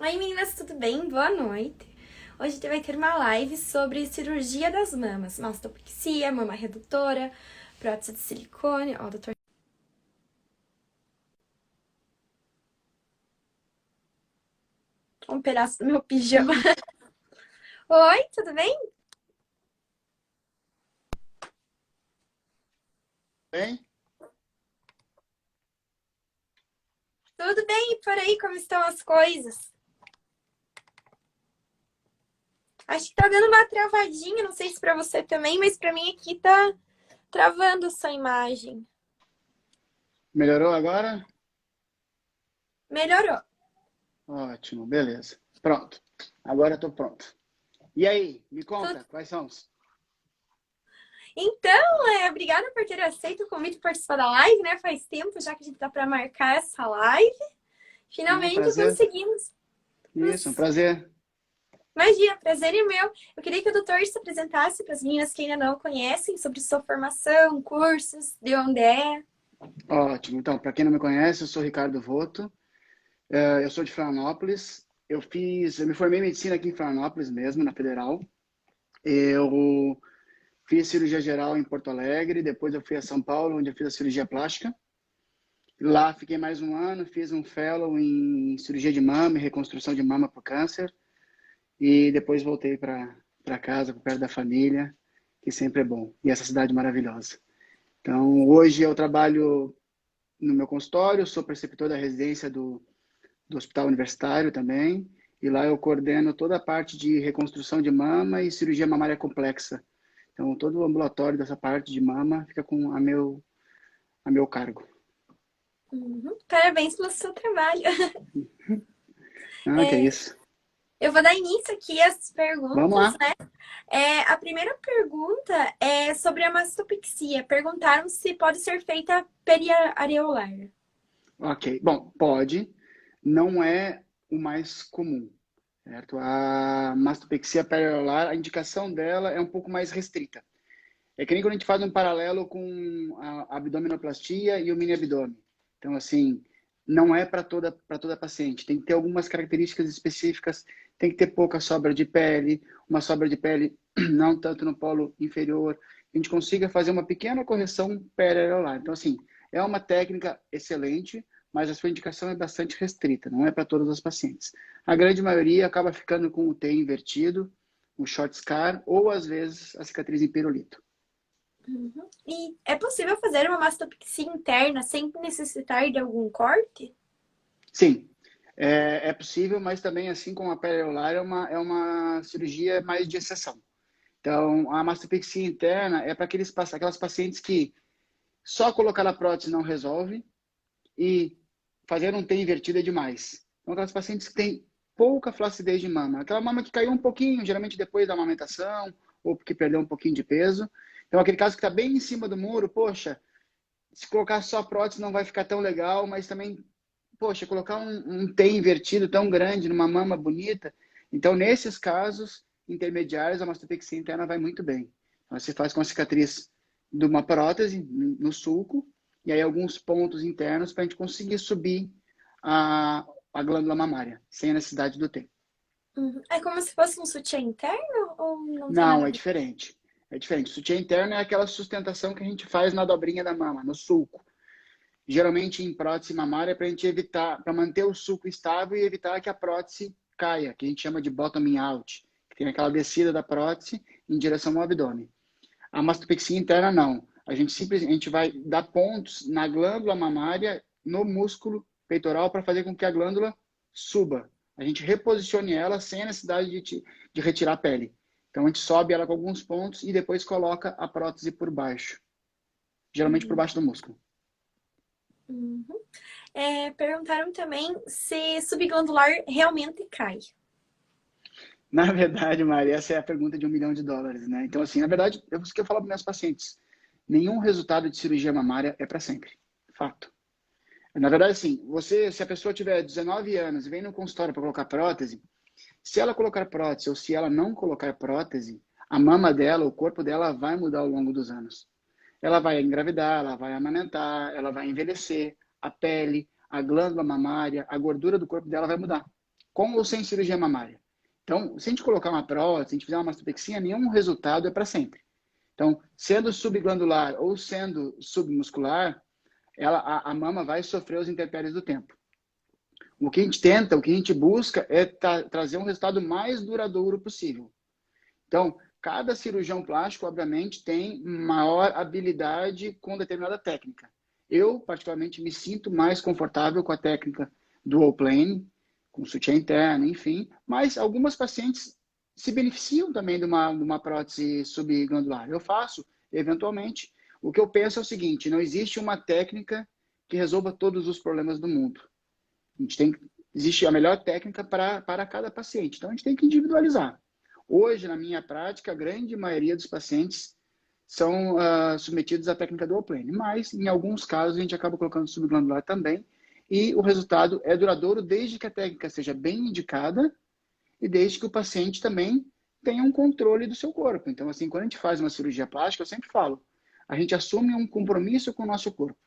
Oi meninas, tudo bem? Boa noite. Hoje vai ter uma live sobre cirurgia das mamas, mastopexia, mama redutora, prótese de silicone. Ó, doutor. Um pedaço do meu pijama. Oi, tudo bem? Bem? Tudo bem, e por aí, como estão as coisas? Acho que tá dando uma travadinha, não sei se pra você também, mas pra mim aqui tá travando a sua imagem. Melhorou agora? Melhorou. Ótimo, beleza. Pronto. Agora eu tô pronto. E aí, me Tudo. conta, quais são os? Então, obrigada por ter aceito o convite para participar da live, né? Faz tempo já que a gente tá para marcar essa live. Não, Finalmente prazer. conseguimos. Isso, um prazer. Imagina, prazer é meu. Eu queria que o doutor se apresentasse para as meninas que ainda não o conhecem sobre sua formação, cursos, de onde é. Ótimo. Então, para quem não me conhece, eu sou Ricardo Voto. Eu sou de Florianópolis. Eu me formei em medicina aqui em Florianópolis mesmo, na Federal. Eu fiz cirurgia geral em Porto Alegre, depois eu fui a São Paulo, onde eu fiz a cirurgia plástica. Lá fiquei mais um ano, fiz um fellow em cirurgia de mama e reconstrução de mama por câncer. E depois voltei para casa, para perto da família, que sempre é bom. E essa cidade maravilhosa. Então, hoje eu trabalho no meu consultório, sou preceptor da residência do Hospital Universitário também. E lá eu coordeno toda a parte de reconstrução de mama e cirurgia mamária complexa. Então, todo o ambulatório dessa parte de mama fica a meu cargo. Uhum. Parabéns pelo seu trabalho. Ah, que é É, isso. eu vou dar início aqui às Vamos perguntas, lá. né? A primeira pergunta é sobre a mastopexia. Perguntaram se pode ser feita periareolar. Ok. Bom, pode. Não é o mais comum. Certo? A mastopexia periolar, a indicação dela é um pouco mais restrita. É que nem quando a gente faz um paralelo com a abdominoplastia e o mini abdômen. Então, assim, não é para toda paciente. Tem que ter algumas características específicas. Tem que ter pouca sobra de pele, uma sobra de pele não tanto no polo inferior. A gente consiga fazer uma pequena correção periolar. Então, assim, é uma técnica excelente, mas a sua indicação é bastante restrita. Não é para todas as pacientes. A grande maioria acaba ficando com o T invertido, um short scar, ou às vezes a cicatriz em pirulito. Uhum. E é possível fazer uma mastopexia interna sem necessitar de algum corte? Sim, é possível, mas também, assim como a periolar, é uma cirurgia mais de exceção. Então, a mastopexia interna é para aquelas pacientes que só colocar a prótese não resolve e fazer um T invertido é demais. Então, aquelas pacientes que têm pouca flacidez de mama, aquela mama que caiu um pouquinho, geralmente depois da amamentação, ou porque perdeu um pouquinho de peso. Então, aquele caso que está bem em cima do muro, poxa, se colocar só prótese não vai ficar tão legal, mas também, poxa, colocar um T invertido tão grande numa mama bonita. Então, nesses casos intermediários, a mastopexia interna vai muito bem. Então, você faz com a cicatriz de uma prótese no sulco, e aí alguns pontos internos para a gente conseguir subir a glândula mamária, sem a necessidade do T. Uhum. É como se fosse um sutiã interno ou não tem nada Não, a é ver? diferente. É diferente. Sutiã interno é aquela sustentação que a gente faz na dobrinha da mama, no sulco. Geralmente em prótese mamária para a gente evitar, para manter o suco estável e evitar que a prótese caia, que a gente chama de bottoming out, que tem aquela descida da prótese em direção ao abdômen. A mastopexia interna não. A gente simplesmente vai dar pontos na glândula mamária, no músculo peitoral, para fazer com que a glândula suba. A gente reposicione ela sem a necessidade de retirar a pele. Então a gente sobe ela com alguns pontos e depois coloca a prótese por baixo, geralmente por Uhum. baixo do músculo. Uhum. Perguntaram também se subglandular realmente cai. Na verdade, Maria, essa é a pergunta de US$ 1 milhão, né? Então, assim, na verdade, é isso que eu falo para meus pacientes. Nenhum resultado de cirurgia mamária é para sempre. Fato. Na verdade, assim, se a pessoa tiver 19 anos e vem no consultório para colocar prótese, se ela colocar prótese ou se ela não colocar prótese, a mama dela, o corpo dela vai mudar ao longo dos anos. Ela vai engravidar, ela vai amamentar, ela vai envelhecer, a pele, a glândula mamária, a gordura do corpo dela vai mudar. com ou sem cirurgia mamária. Então, se a gente colocar uma prótese, se a gente fizer uma mastopexia, nenhum resultado é para sempre. Então, sendo subglandular ou sendo submuscular, a mama vai sofrer os intempéries do tempo. O que a gente tenta, o que a gente busca é trazer um resultado mais duradouro possível. Então, cada cirurgião plástico, obviamente, tem maior habilidade com determinada técnica. Eu, particularmente, me sinto mais confortável com a técnica dual plane, com sutiã interno, enfim, mas algumas pacientes se beneficiam também de uma prótese subglandular. Eu faço, eventualmente. O que eu penso é o seguinte, não existe uma técnica que resolva todos os problemas do mundo. Existe a melhor técnica para cada paciente. Então, a gente tem que individualizar. Hoje, na minha prática, a grande maioria dos pacientes são submetidos à técnica dual plane, mas em alguns casos a gente acaba colocando subglandular também e o resultado é duradouro desde que a técnica seja bem indicada e desde que o paciente também tenha um controle do seu corpo. Então, assim, quando a gente faz uma cirurgia plástica, eu sempre falo, a gente assume um compromisso com o nosso corpo.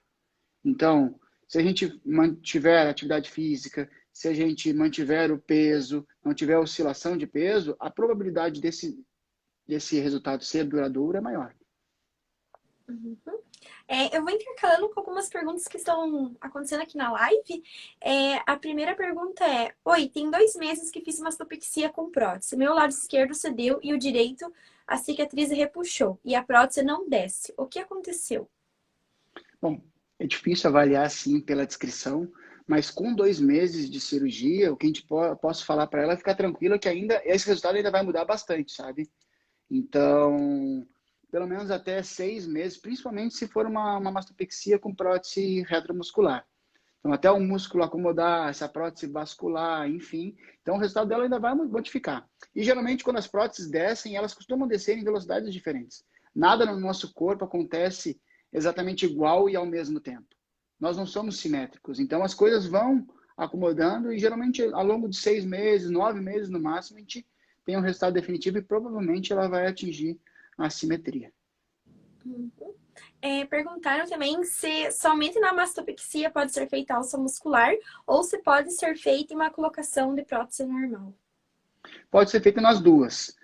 Então, se a gente mantiver atividade física, se a gente mantiver o peso, não tiver oscilação de peso, a probabilidade desse resultado ser duradouro é maior. Uhum. Eu vou intercalando com algumas perguntas que estão acontecendo aqui na live. A primeira pergunta é: oi, tem 2 meses que fiz mastopexia com prótese. Meu lado esquerdo cedeu e o direito a cicatriz repuxou. E a prótese não desce. O que aconteceu? Bom, é difícil avaliar assim pela descrição, mas com 2 meses de cirurgia, o que a gente posso falar para ela é ficar tranquila que ainda esse resultado ainda vai mudar bastante, sabe? Então, pelo menos até 6 meses, principalmente se for uma mastopexia com prótese retromuscular. Então, até o músculo acomodar, essa prótese vascular, enfim. Então, o resultado dela ainda vai modificar. E, geralmente, quando as próteses descem, elas costumam descer em velocidades diferentes. Nada no nosso corpo acontece exatamente igual e ao mesmo tempo. Nós não somos simétricos. Então, as coisas vão acomodando e, geralmente, ao longo de 6 meses, 9 meses no máximo, a gente tem um resultado definitivo e provavelmente ela vai atingir a simetria. Uhum. Perguntaram também se somente na mastopexia pode ser feita alça muscular ou se pode ser feita uma colocação de prótese normal. Pode ser feita nas duas.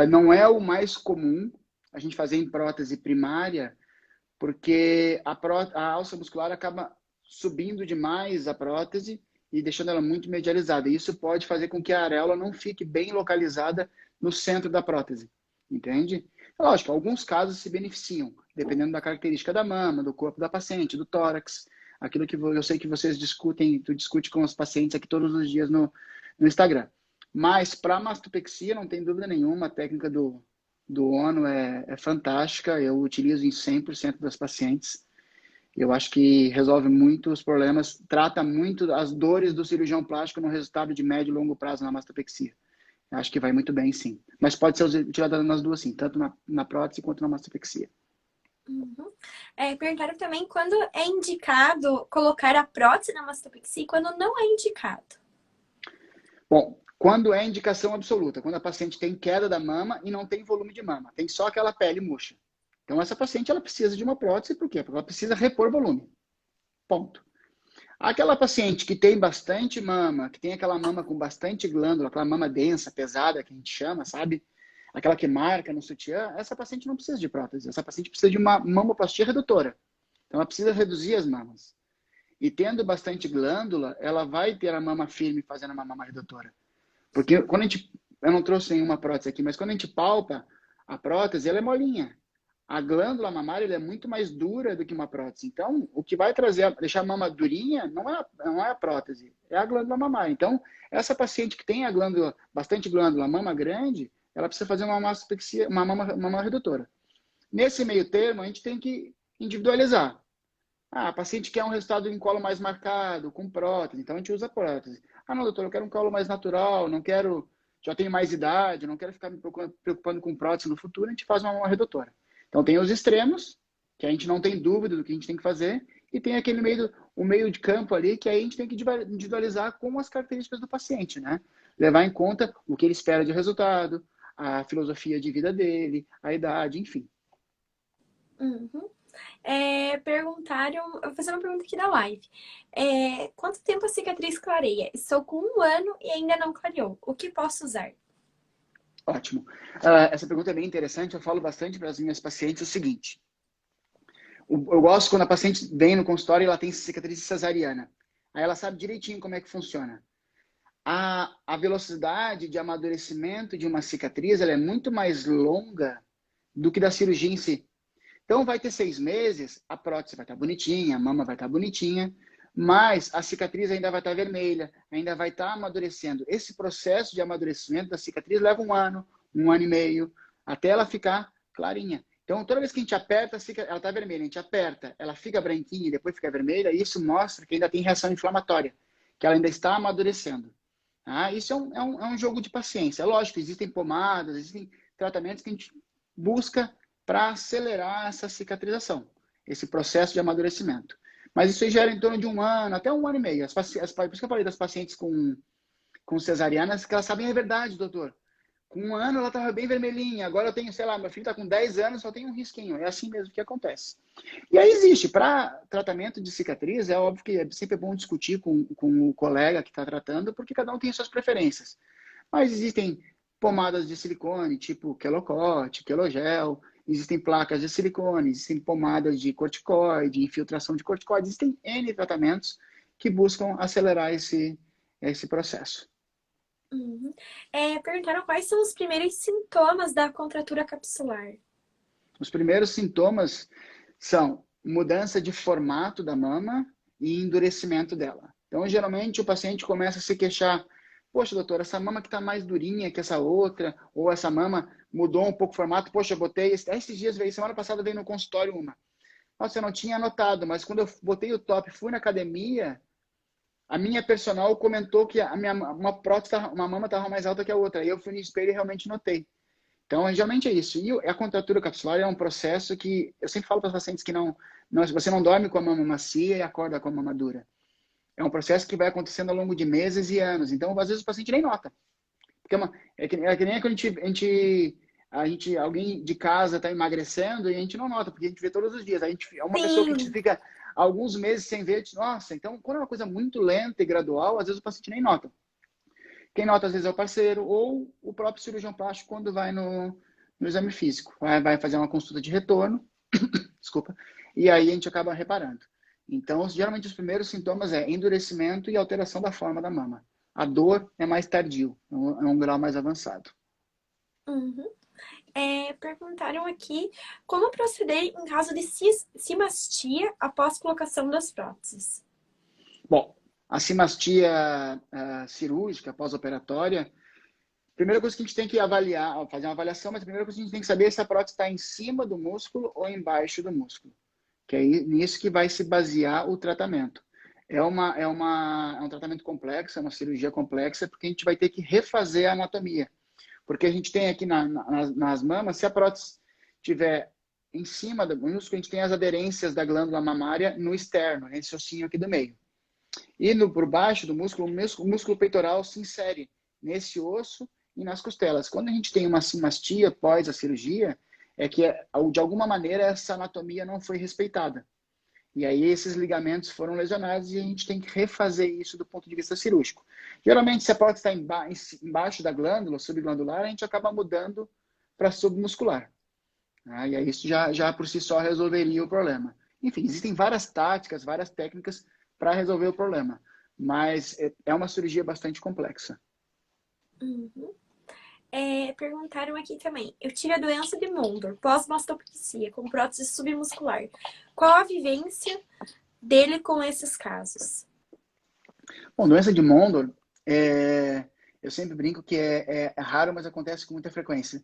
Não é o mais comum a gente fazer em prótese primária, porque a alça muscular acaba subindo demais a prótese e deixando ela muito medializada. Isso pode fazer com que a areola não fique bem localizada no centro da prótese, entende? Lógico, alguns casos se beneficiam, dependendo da característica da mama, do corpo da paciente, do tórax, aquilo que eu sei que vocês discutem, tu discute com os pacientes aqui todos os dias no Instagram. Mas para mastopexia, não tem dúvida nenhuma, a técnica do ONU é fantástica, eu utilizo em 100% das pacientes. Eu acho que resolve muito os problemas, trata muito as dores do cirurgião plástico no resultado de médio e longo prazo na mastopexia. Acho que vai muito bem, sim. Mas pode ser utilizada nas duas, sim. Tanto na prótese quanto na mastopexia. Uhum. Perguntaram também quando é indicado colocar a prótese na mastopexia e quando não é indicado. Bom, quando é indicação absoluta, quando a paciente tem queda da mama e não tem volume de mama, tem só aquela pele murcha. Então, essa paciente ela precisa de uma prótese, por quê? Porque ela precisa repor volume. Ponto. Aquela paciente que tem bastante mama, que tem aquela mama com bastante glândula, aquela mama densa, pesada, que a gente chama, sabe? Aquela que marca no sutiã, essa paciente não precisa de prótese. Essa paciente precisa de uma mamoplastia redutora. Então, ela precisa reduzir as mamas. E tendo bastante glândula, ela vai ter a mama firme fazendo uma mama redutora. Porque quando a gente... Eu não trouxe nenhuma prótese aqui, mas quando a gente palpa a prótese, ela é molinha. A glândula mamária ela é muito mais dura do que uma prótese. Então, o que vai deixar a mama durinha não é a prótese, é a glândula mamária. Então, essa paciente que tem a glândula, bastante glândula, mama grande, ela precisa fazer uma mastopexia, uma mama redutora. Nesse meio termo, a gente tem que individualizar. A paciente quer um resultado em colo mais marcado, com prótese, então a gente usa prótese. Não, doutor, eu quero um colo mais natural, não quero, já tenho mais idade, não quero ficar me preocupando com prótese no futuro, a gente faz uma mama redutora. Então, tem os extremos, que a gente não tem dúvida do que a gente tem que fazer, e tem aquele o meio de campo ali, que aí a gente tem que individualizar com as características do paciente, né? Levar em conta o que ele espera de resultado, a filosofia de vida dele, a idade, enfim. Uhum. Perguntaram, eu vou fazer uma pergunta aqui da live. Quanto tempo a cicatriz clareia? Estou com 1 ano e ainda não clareou. O que posso usar? Ótimo. Essa pergunta é bem interessante. Eu falo bastante para as minhas pacientes o seguinte. Eu gosto quando a paciente vem no consultório e ela tem cicatriz cesariana. Aí ela sabe direitinho como é que funciona. A velocidade de amadurecimento de uma cicatriz ela é muito mais longa do que da cirurgia em si. Então, vai ter 6 meses, a prótese vai estar bonitinha, a mama vai estar bonitinha, mas a cicatriz ainda vai estar vermelha, ainda vai estar amadurecendo. Esse processo de amadurecimento da cicatriz leva 1 ano e meio, até ela ficar clarinha. Então, toda vez que a gente aperta, ela está vermelha, a gente aperta, ela fica branquinha e depois fica vermelha, isso mostra que ainda tem reação inflamatória, que ela ainda está amadurecendo. Isso é um jogo de paciência. É lógico, existem pomadas, existem tratamentos que a gente busca para acelerar essa cicatrização, esse processo de amadurecimento. Mas isso aí gera em torno de 1 ano, até 1 ano e meio. Por isso que eu falei das pacientes com cesarianas, que elas sabem a verdade, doutor. Com 1 ano ela estava bem vermelhinha, agora eu tenho, sei lá, meu filho está com 10 anos, só tem um risquinho. É assim mesmo que acontece. E aí existe, para tratamento de cicatriz, é óbvio que é sempre bom discutir com o colega que está tratando, porque cada um tem suas preferências. Mas existem pomadas de silicone, tipo Quelocorte, Quelogel, existem placas de silicone, existem pomadas de corticoide, infiltração de corticoide, existem N tratamentos que buscam acelerar esse processo. Uhum. Perguntaram quais são os primeiros sintomas da contratura capsular. Os primeiros sintomas são mudança de formato da mama e endurecimento dela. Então, geralmente, o paciente começa a se queixar: poxa, doutor, essa mama que está mais durinha que essa outra, ou essa mama mudou um pouco o formato. Poxa, eu botei, esses dias veio, semana passada veio no consultório uma. Nossa, eu não tinha anotado, mas quando eu botei o top, fui na academia, a minha personal comentou que uma prótese, uma mama estava mais alta que a outra. Aí eu fui no espelho e realmente notei. Então, geralmente é isso. E a contratura capsular é um processo que eu sempre falo para os pacientes que você não dorme com a mama macia e acorda com a mama dura. É um processo que vai acontecendo ao longo de meses e anos. Então, às vezes o paciente nem nota. Porque é que nem quando alguém de casa está emagrecendo e a gente não nota, porque a gente vê todos os dias. É uma pessoa que a gente Sim. fica alguns meses sem ver, nossa, então quando é uma coisa muito lenta e gradual, às vezes o paciente nem nota. Quem nota às vezes é o parceiro ou o próprio cirurgião plástico quando vai no exame físico. Vai fazer uma consulta de retorno, desculpa, e aí a gente acaba reparando. Então, geralmente os primeiros sintomas é endurecimento e alteração da forma da mama. A dor é mais tardio, é um grau mais avançado. Uhum. Perguntaram aqui como proceder em caso de cimastia após colocação das próteses. Bom, a cimastia cirúrgica pós-operatória, primeira coisa que a gente tem que avaliar, fazer uma avaliação, mas a primeira coisa que a gente tem que saber é se a prótese está em cima do músculo ou embaixo do músculo. Que é nisso que vai se basear o tratamento. É um tratamento complexo, é uma cirurgia complexa, porque a gente vai ter que refazer a anatomia. Porque a gente tem aqui nas mamas, se a prótese estiver em cima do músculo, a gente tem as aderências da glândula mamária no externo, nesse ossinho aqui do meio. E por baixo do músculo, o músculo peitoral se insere nesse osso e nas costelas. Quando a gente tem uma cimastia pós a cirurgia, é que de alguma maneira essa anatomia não foi respeitada. E aí esses ligamentos foram lesionados e a gente tem que refazer isso do ponto de vista cirúrgico. Geralmente, se a prótese está embaixo da glândula, subglandular, a gente acaba mudando para submuscular. E aí isso já por si só resolveria o problema. Enfim, existem várias táticas, várias técnicas para resolver o problema. Mas é uma cirurgia bastante complexa. Uhum. Perguntaram aqui também. Eu tive a doença de Mondor, pós-mastopexia, com prótese submuscular. Qual a vivência dele com esses casos? Bom, doença de Mondor, eu sempre brinco que é raro, mas acontece com muita frequência,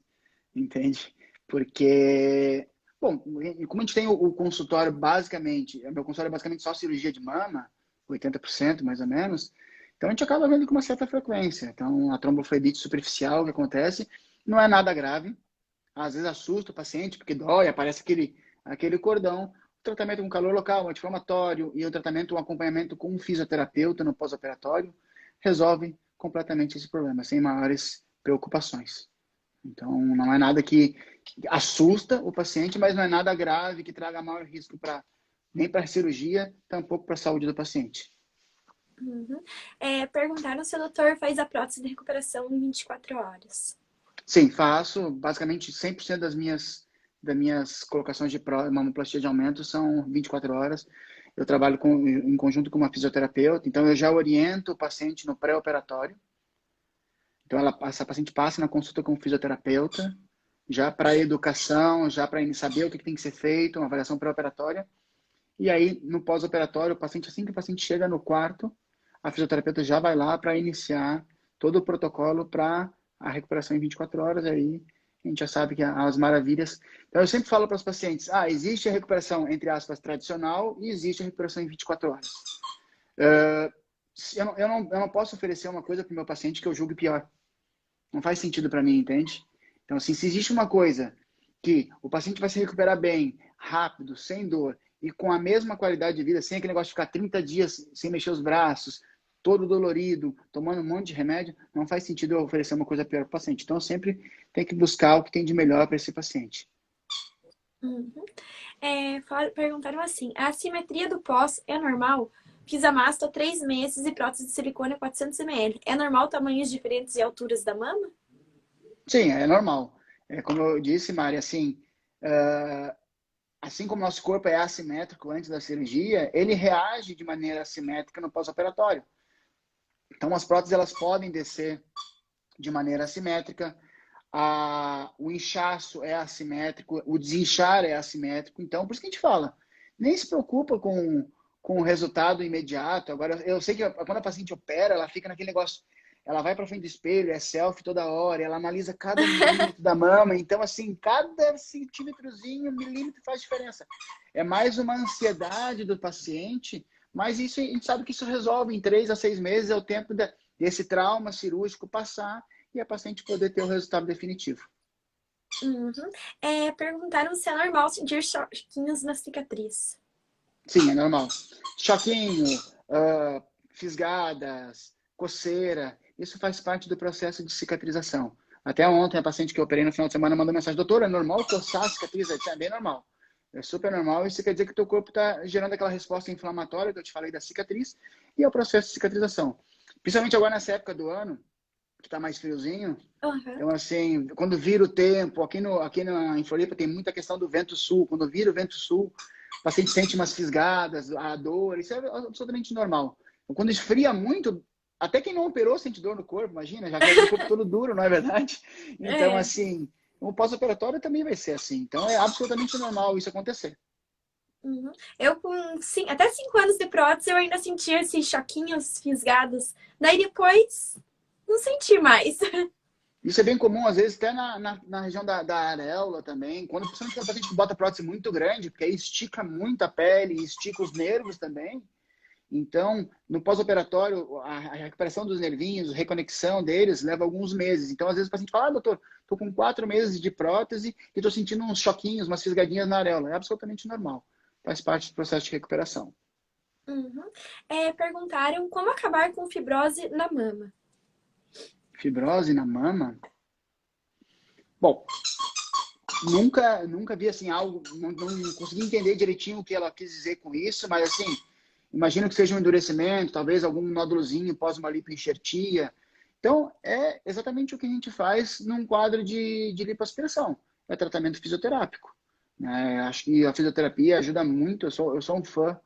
entende? Porque, bom, como a gente tem o consultório basicamente, meu consultório é basicamente só cirurgia de mama, 80% mais ou menos, então a gente acaba vendo com uma certa frequência. Então, a trombofleebite superficial que acontece não é nada grave, às vezes assusta o paciente porque dói, aparece aquele cordão. O tratamento com calor local, anti-inflamatório e o tratamento, um acompanhamento com um fisioterapeuta no pós-operatório resolve completamente esse problema, sem maiores preocupações. Então, não é nada que assusta o paciente, mas não é nada grave que traga maior risco nem para a cirurgia, tampouco para a saúde do paciente. Uhum. Perguntaram se o doutor faz a prótese de recuperação em 24 horas. Sim, faço. Basicamente, 100% das minhas colocações de mamoplastia de aumento são 24 horas. Eu trabalho em conjunto com uma fisioterapeuta, então eu já oriento o paciente no pré-operatório. Então, essa paciente passa na consulta com o fisioterapeuta, já para educação, já para saber o que tem que ser feito, uma avaliação pré-operatória. E aí, no pós-operatório, assim que o paciente chega no quarto, a fisioterapeuta já vai lá para iniciar todo o protocolo para a recuperação em 24 horas. Aí a gente já sabe que as maravilhas. Então, eu sempre falo para os pacientes: existe a recuperação, entre aspas, tradicional e existe a recuperação em 24 horas. Eu não posso oferecer uma coisa para o meu paciente que eu julgue pior. Não faz sentido para mim, entende? Então, assim, se existe uma coisa que o paciente vai se recuperar bem, rápido, sem dor e com a mesma qualidade de vida, sem aquele negócio de ficar 30 dias sem mexer os braços, todo dolorido, tomando um monte de remédio, não faz sentido eu oferecer uma coisa pior para o paciente. Então, eu sempre tenho que buscar o que tem de melhor para esse paciente. Uhum. Perguntaram assim, a assimetria do pós é normal? Fiz a masto há 3 meses e prótese de silicone 400 ml. É normal tamanhos diferentes e alturas da mama? Sim, é normal. Como eu disse, Mari, assim como nosso corpo é assimétrico antes da cirurgia, ele reage de maneira assimétrica no pós-operatório. Então, as próteses elas podem descer de maneira assimétrica, o inchaço é assimétrico, o desinchar é assimétrico. Então, por isso que a gente fala, nem se preocupa com o resultado imediato. Agora, eu sei que quando a paciente opera, ela fica naquele negócio, ela vai para frente do espelho, é selfie toda hora, ela analisa cada milímetro da mama. Então, assim, cada centímetrozinho, milímetro faz diferença. É mais uma ansiedade do paciente, mas isso a gente sabe que isso resolve em 3 a 6 meses, é o tempo desse trauma cirúrgico passar e a paciente poder ter o resultado definitivo. Uhum. Perguntaram se é normal sentir choquinhos na cicatriz. Sim, é normal. Choquinho, fisgadas, coceira, isso faz parte do processo de cicatrização. Até ontem, a paciente que eu operei no final de semana mandou mensagem: doutor, é normal coçar a cicatriz? É bem normal. É super normal. Isso quer dizer que o teu corpo está gerando aquela resposta inflamatória que eu te falei da cicatriz e é o processo de cicatrização. Principalmente agora nessa época do ano, que está mais friozinho. Uhum. Então, assim, quando vira o tempo, em Floripa tem muita questão do vento sul. Quando vira o vento sul, o paciente sente umas fisgadas, a dor, isso é absolutamente normal. Então, quando esfria muito, até quem não operou sente dor no corpo, imagina, já que é o corpo todo duro, não é verdade? Então, É. assim, o pós-operatório também vai ser assim. Então, é absolutamente normal isso acontecer. Uhum. Eu até 5 anos de prótese eu ainda sentia esses choquinhos fisgados. Daí depois não senti mais. Isso é bem comum, às vezes, até na região da areola também. Principalmente quando a paciente bota prótese muito grande, porque aí estica muito a pele, estica os nervos também. Então, no pós-operatório, a recuperação dos nervinhos, a reconexão deles leva alguns meses. Então, às vezes o paciente fala: doutor, estou com 4 meses de prótese e estou sentindo uns choquinhos, umas fisgadinhas na areola. É absolutamente normal. Faz parte do processo de recuperação. Uhum. Perguntaram como acabar com fibrose na mama. Fibrose na mama? Bom, nunca vi assim algo, não consegui entender direitinho o que ela quis dizer com isso, mas assim, imagino que seja um endurecimento, talvez algum nódulozinho pós uma lipoenxertia. Então, é exatamente o que a gente faz num quadro de lipoaspiração. É tratamento fisioterápico. Acho que a fisioterapia ajuda muito. Eu sou um fã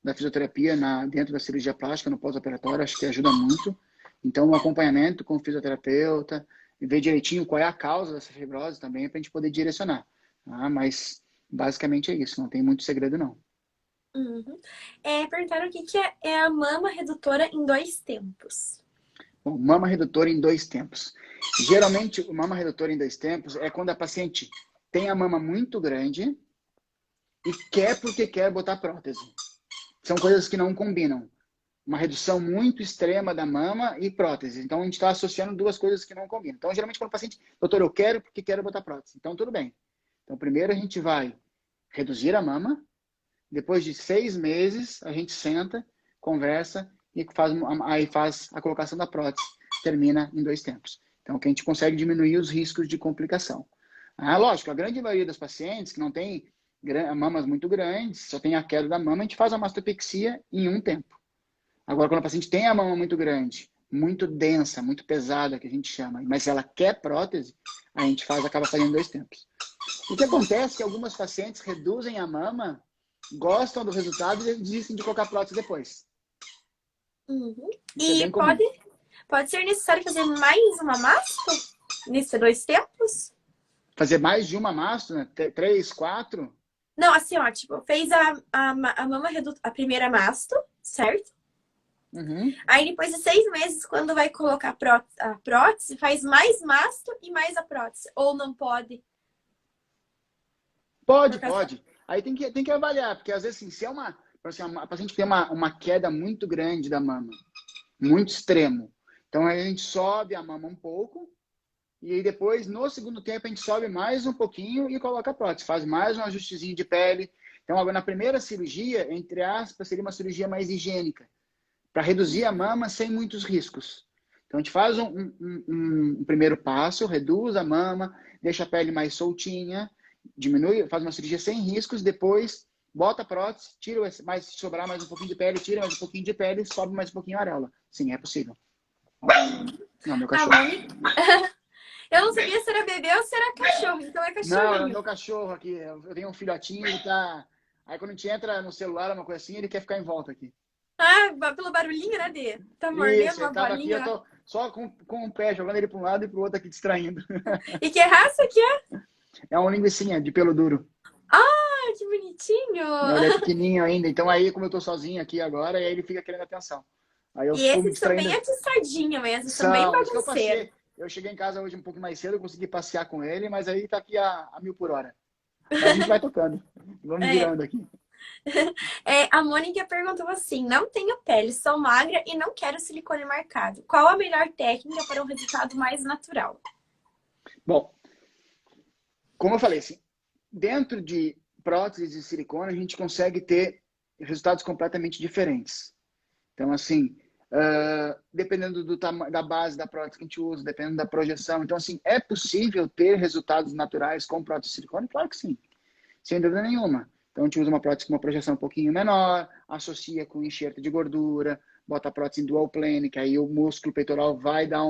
da fisioterapia dentro da cirurgia plástica, no pós-operatório. Acho que ajuda muito. Então, o acompanhamento com o fisioterapeuta, ver direitinho qual é a causa dessa fibrose também, para a gente poder direcionar. Mas, basicamente é isso. Não tem muito segredo, não. Uhum. Perguntaram o que é a mama redutora em 2 tempos. Bom, mama redutora em 2 tempos. Geralmente, o mama redutora em 2 tempos é quando a paciente tem a mama muito grande e porque quer botar prótese. São coisas que não combinam. Uma redução muito extrema da mama e prótese. Então, a gente está associando 2 coisas que não combinam. Então, geralmente, quando o paciente, doutor, eu quero porque quero botar prótese. Então, tudo bem. Então, primeiro a gente vai reduzir a mama. Depois de 6 meses, a gente senta, conversa e aí faz a colocação da prótese. Termina em 2 tempos. Então, que a gente consegue diminuir os riscos de complicação. Ah, lógico, a grande maioria das pacientes que não tem mamas muito grandes, só tem a queda da mama, a gente faz a mastopexia em um tempo. Agora, quando a paciente tem a mama muito grande, muito densa, muito pesada, que a gente chama, mas ela quer prótese, a gente acaba fazendo em 2 tempos. O que acontece é que algumas pacientes reduzem a mama, gostam do resultado e desistem de colocar prótese depois. Uhum. Isso é bem E comum. pode ser necessário fazer mais uma masto nesses 2 tempos? Fazer mais de uma masto, né? 3, 4. Não, assim, ó, tipo, fez a mama a primeira masto, certo? Uhum. Aí depois de 6 meses, quando vai colocar a prótese, faz mais masto e mais a prótese. Ou não pode? Pode, Por causa... pode. Aí tem que avaliar, porque às vezes, assim, se é assim, a paciente tem uma queda muito grande da mama, muito extremo, então aí a gente sobe a mama um pouco, e aí depois, no segundo tempo, a gente sobe mais um pouquinho e coloca a prótese, faz mais um ajustezinho de pele. Então, agora, na primeira cirurgia, entre aspas, seria uma cirurgia mais higiênica, para reduzir a mama sem muitos riscos. Então, a gente faz um primeiro passo, reduz a mama, deixa a pele mais soltinha, diminui, faz uma cirurgia sem riscos, depois bota a prótese, tira mais, se sobrar mais um pouquinho de pele, tira mais um pouquinho de pele, sobe mais um pouquinho a areola. Sim, é possível. Não, meu A cachorro. Mônica... Eu não sabia se era bebê ou se era cachorro, então é Não, é o cachorrinho. meu cachorro aqui. Eu tenho um filhotinho, ele tá. Aí quando a gente entra no celular, uma coisa assim, ele quer ficar em volta aqui. Ah, pelo barulhinho, né, Dê? Tá mordendo Isso, ele uma tava aqui, eu bolinha. tô só com o pé, jogando ele para um lado e para o outro aqui, distraindo. E que raça que é? É um linguicinha de pelo duro. Ah, que bonitinho! Ele é pequenininho ainda, então aí, como eu tô sozinho aqui agora, aí ele fica querendo atenção. Aí eu E fico me esses são bem distraindo. atiçadinhos mesmo, são bem São, isso que eu bagunceiros. passei. Eu cheguei em casa hoje um pouco mais cedo, eu consegui passear com ele, mas aí tá aqui a 1000 por hora. Mas a gente vai tocando. Vamos É, virando aqui. a Mônica perguntou assim: não tenho pele, sou magra e não quero silicone marcado. Qual a melhor técnica para um resultado mais natural? Bom, como eu falei, assim, dentro de próteses de silicone, a gente consegue ter resultados completamente diferentes. Então, assim, dependendo do tamanho da base da prótese que a gente usa, dependendo da projeção. Então, assim, é possível ter resultados naturais com prótese de silicone? Claro que sim, sem dúvida nenhuma. Então, a gente usa uma prótese com uma projeção um pouquinho menor, associa com enxerto de gordura, bota a prótese em dual plane, que aí o músculo peitoral vai dar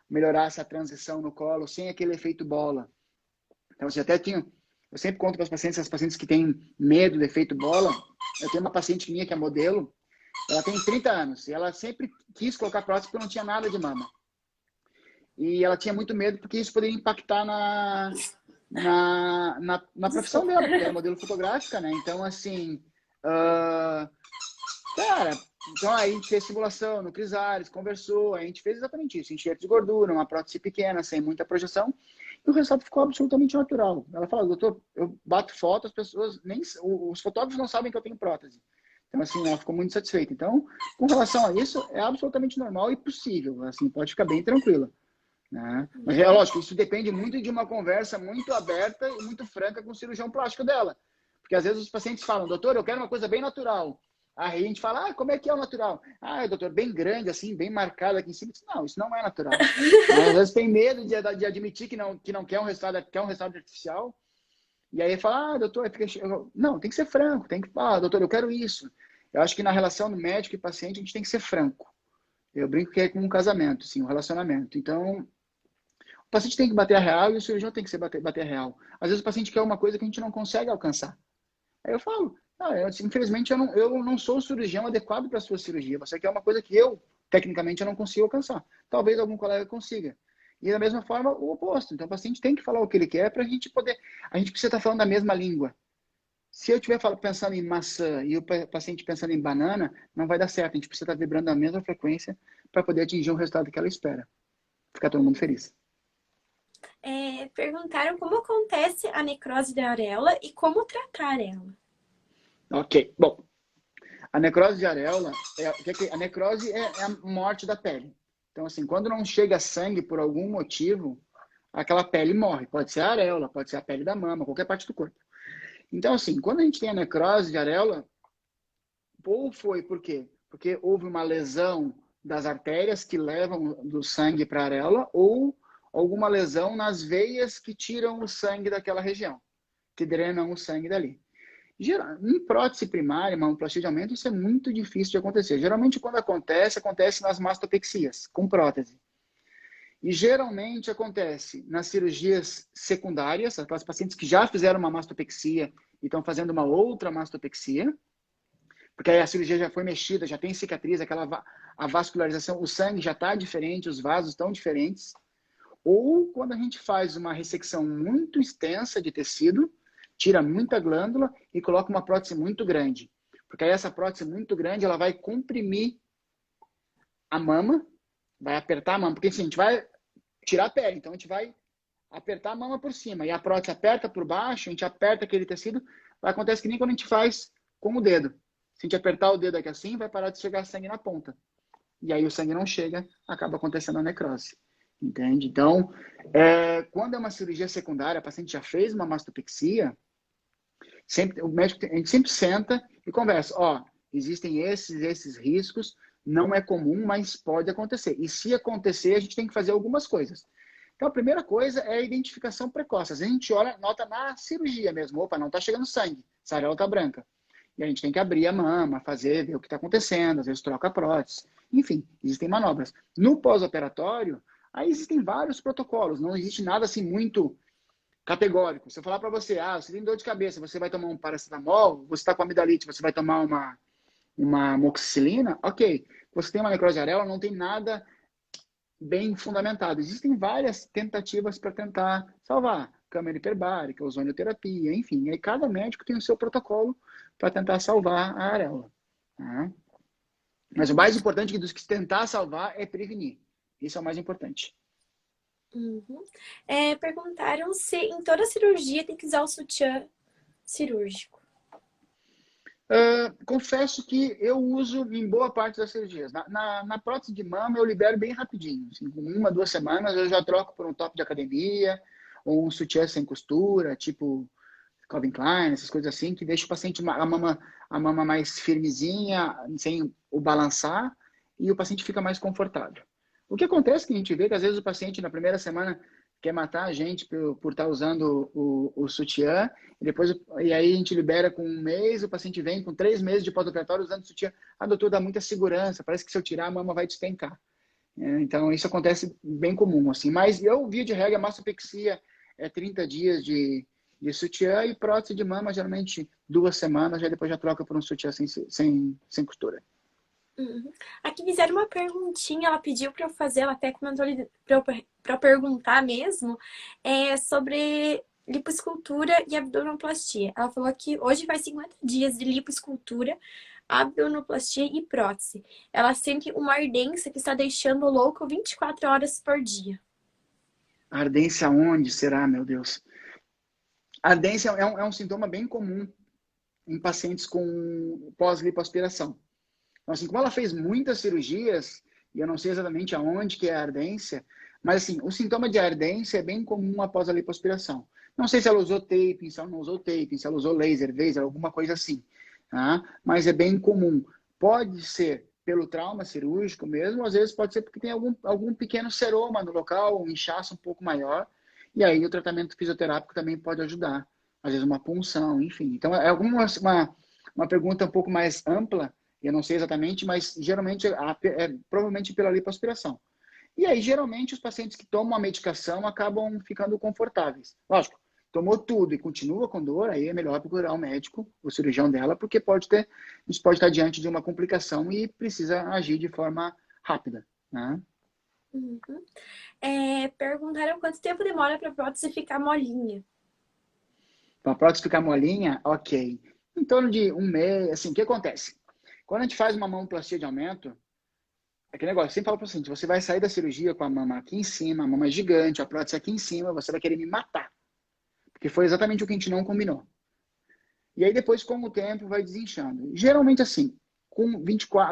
melhorar essa transição no colo, sem aquele efeito bola. Então, assim, eu sempre conto para as pacientes que têm medo do efeito bola. Eu tenho uma paciente minha que é modelo, ela tem 30 anos e ela sempre quis colocar prótese porque não tinha nada de mama. E ela tinha muito medo porque isso poderia impactar na profissão Desculpa. dela, porque ela é modelo fotográfica, né? Então, assim, cara, então aí a gente fez simulação no Crisares, conversou, a gente fez exatamente isso, enxerto de gordura, uma prótese pequena, sem muita projeção, e o resultado ficou absolutamente natural. Ela fala, doutor, eu bato foto, as pessoas, nem os fotógrafos não sabem que eu tenho prótese. Então, assim, ela ficou muito satisfeita. Então, com relação a isso, é absolutamente normal e possível, assim, pode ficar bem tranquila. Né? Mas é lógico, isso depende muito de uma conversa muito aberta e muito franca com o cirurgião plástico dela. Porque às vezes os pacientes falam, doutor, eu quero uma coisa bem natural. Aí a gente fala, como é que é o natural? Doutor, bem grande, assim, bem marcado aqui em cima. Não, isso não é natural. Né? Às vezes tem medo de admitir que não quer um resultado, quer um resultado artificial. E aí fala, doutor, não, tem que ser franco, tem que falar, doutor, eu quero isso. Eu acho que na relação do médico e paciente a gente tem que ser franco. Eu brinco que é como um casamento, sim, um relacionamento. Então, o paciente tem que bater a real e o cirurgião tem que bater a real. Às vezes o paciente quer uma coisa que a gente não consegue alcançar. Aí eu falo, infelizmente eu não sou o cirurgião adequado para a sua cirurgia. Você quer uma coisa que eu, tecnicamente, eu não consigo alcançar. Talvez algum colega consiga. E da mesma forma, o oposto. Então o paciente tem que falar o que ele quer para a gente poder... A gente precisa estar falando a mesma língua. Se eu estiver pensando em maçã e o paciente pensando em banana, não vai dar certo. A gente precisa estar vibrando a mesma frequência para poder atingir o resultado que ela espera. Ficar todo mundo feliz. Perguntaram como acontece a necrose da areola e como tratar ela. Ok, bom. A necrose de areola, a necrose é a morte da pele. Então, assim, quando não chega sangue por algum motivo, aquela pele morre. Pode ser a areola, pode ser a pele da mama, qualquer parte do corpo. Então, assim, quando a gente tem a necrose de areola, ou foi por quê? Porque houve uma lesão das artérias que levam do sangue para a areola, ou alguma lesão nas veias que tiram o sangue daquela região, que drenam o sangue dali. Em prótese primária, mamoplastia de aumento, isso é muito difícil de acontecer. Geralmente, quando acontece, acontece nas mastopexias, com prótese. E geralmente acontece nas cirurgias secundárias, aquelas pacientes que já fizeram uma mastopexia e estão fazendo uma outra mastopexia, porque aí a cirurgia já foi mexida, já tem cicatriz, a vascularização, o sangue já está diferente, os vasos estão diferentes. Ou quando a gente faz uma ressecção muito extensa de tecido, tira muita glândula e coloca uma prótese muito grande. Porque aí essa prótese muito grande, ela vai comprimir a mama, vai apertar a mama, porque assim, a gente vai tirar a pele, então a gente vai apertar a mama por cima, e a prótese aperta por baixo, a gente aperta aquele tecido, acontece que nem quando a gente faz com o dedo. Se a gente apertar o dedo aqui assim, vai parar de chegar sangue na ponta. E aí o sangue não chega, acaba acontecendo a necrose. Entende? Então, quando é uma cirurgia secundária, a paciente já fez uma mastopexia, sempre, a gente sempre senta e conversa. Ó, existem esses riscos, não é comum, mas pode acontecer. E se acontecer, a gente tem que fazer algumas coisas. Então, a primeira coisa é a identificação precoce. Às vezes a gente olha, nota na cirurgia mesmo. Opa, não está chegando sangue, essa areola está branca. E a gente tem que abrir a mama, ver o que está acontecendo, às vezes troca a prótese. Enfim, existem manobras. No pós-operatório, aí existem vários protocolos. Não existe nada assim muito categórico. Se eu falar para você, você tem dor de cabeça, você vai tomar um paracetamol, você está com amidalite, você vai tomar uma amoxicilina, ok. Você tem uma necrose de areola, não tem nada bem fundamentado. Existem várias tentativas para tentar salvar. Câmara hiperbárica, ozonioterapia, enfim. Aí cada médico tem o seu protocolo para tentar salvar a areola. Tá? Mas o mais importante dos que tentar salvar é prevenir. Isso é o mais importante. Uhum. Perguntaram se em toda cirurgia tem que usar o sutiã cirúrgico. Confesso que eu uso em boa parte das cirurgias. Na prótese de mama eu libero bem rapidinho. Assim, com 1, 2 semanas eu já troco por um top de academia ou um sutiã sem costura, tipo Calvin Klein, essas coisas assim, que deixa o paciente a mama mais firmezinha, sem o balançar, e o paciente fica mais confortável. O que acontece que a gente vê que às vezes o paciente na primeira semana quer matar a gente por estar usando o sutiã, e aí a gente libera com 1 mês, o paciente vem com 3 meses de pós-operatório usando o sutiã. Doutor, dá muita segurança, parece que se eu tirar a mama vai despencar. Então isso acontece bem comum, assim. Mas eu, via de regra, a mastopexia é 30 dias de sutiã e prótese de mama, geralmente 2 semanas, depois já troca por um sutiã sem costura. Uhum. Aqui fizeram uma perguntinha, ela pediu para eu fazer, ela até comentou para perguntar mesmo, sobre lipoescultura e abdominoplastia. Ela falou que hoje faz 50 dias de lipoescultura, abdominoplastia e prótese. Ela sente uma ardência que está deixando louco 24 horas por dia. Ardência onde será, meu Deus? Ardência é um sintoma bem comum em pacientes com pós-lipoaspiração. Então, assim, como ela fez muitas cirurgias, e eu não sei exatamente aonde que é a ardência, mas assim, o sintoma de ardência é bem comum após a lipoaspiração. Não sei se ela usou taping, se ela não usou taping, se ela usou laser, alguma coisa assim. Tá? Mas é bem comum. Pode ser pelo trauma cirúrgico mesmo, às vezes pode ser porque tem algum pequeno seroma no local, um inchaço um pouco maior, e aí o tratamento fisioterápico também pode ajudar. Às vezes uma punção, enfim. Então é uma pergunta um pouco mais ampla, eu não sei exatamente, mas geralmente provavelmente pela lipoaspiração. E aí, geralmente, os pacientes que tomam a medicação acabam ficando confortáveis. Lógico, tomou tudo e continua com dor, aí é melhor procurar o médico, o cirurgião dela, porque a gente pode estar diante de uma complicação e precisa agir de forma rápida. Né? Uhum. Perguntaram quanto tempo demora para a prótese ficar molinha. Para a prótese ficar molinha, ok. Em torno de 1 mês, assim, o que acontece? Quando a gente faz uma mamoplastia de aumento, aquele negócio, eu sempre falo para o paciente, você vai sair da cirurgia com a mama aqui em cima, a mama é gigante, a prótese aqui em cima, você vai querer me matar. Porque foi exatamente o que a gente não combinou. E aí depois, com o tempo, vai desinchando. Geralmente assim, com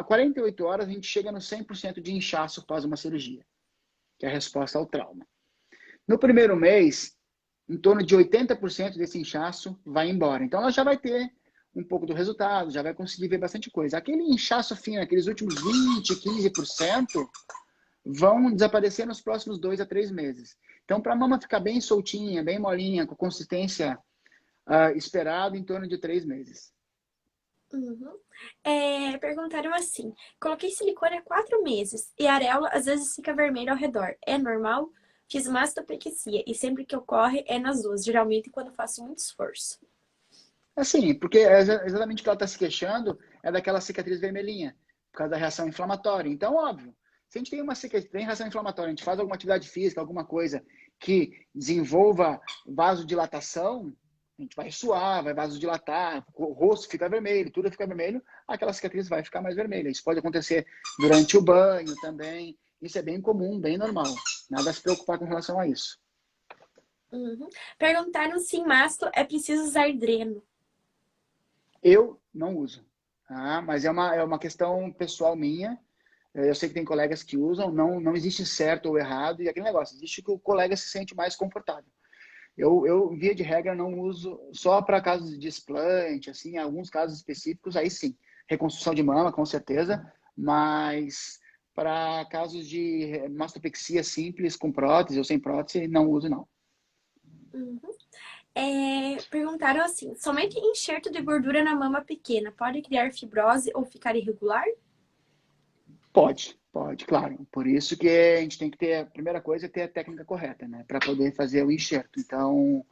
48 horas, a gente chega no 100% de inchaço após uma cirurgia, que é a resposta ao trauma. No primeiro mês, em torno de 80% desse inchaço vai embora. Então ela já vai ter um pouco do resultado, já vai conseguir ver bastante coisa. Aquele inchaço fino, aqueles últimos 20%, 15%, vão desaparecer nos próximos 2 a 3 meses. Então, para a mama ficar bem soltinha, bem molinha, com consistência esperado em torno de 3 meses. Uhum. Perguntaram assim: coloquei silicone há 4 meses e a areola às vezes fica vermelha ao redor. É normal? Fiz mastopexia e sempre que ocorre é nas duas, geralmente quando faço muito esforço. Assim, porque exatamente o que ela está se queixando é daquela cicatriz vermelhinha, por causa da reação inflamatória. Então, óbvio, se a gente tem uma cicatriz, tem reação inflamatória, a gente faz alguma atividade física, alguma coisa que desenvolva vasodilatação, a gente vai suar, vai vasodilatar, o rosto fica vermelho, tudo fica vermelho, aquela cicatriz vai ficar mais vermelha. Isso pode acontecer durante o banho também. Isso é bem comum, bem normal. Nada a se preocupar com relação a isso. Uhum. Perguntaram se em masto é preciso usar dreno. Eu não uso, tá? Mas é uma questão pessoal minha. Eu sei que tem colegas que usam, não existe certo ou errado, e aquele negócio, existe que o colega se sente mais confortável. Via de regra, não uso só para casos de desplante, assim, alguns casos específicos, aí sim, reconstrução de mama, com certeza, mas para casos de mastopexia simples, com prótese ou sem prótese, não uso, não. Uhum. Perguntaram assim: somente enxerto de gordura na mama pequena pode criar fibrose ou ficar irregular? Pode, claro. Por isso que a gente tem que ter, a primeira coisa é ter a técnica correta, né? Para poder fazer o enxerto. Então,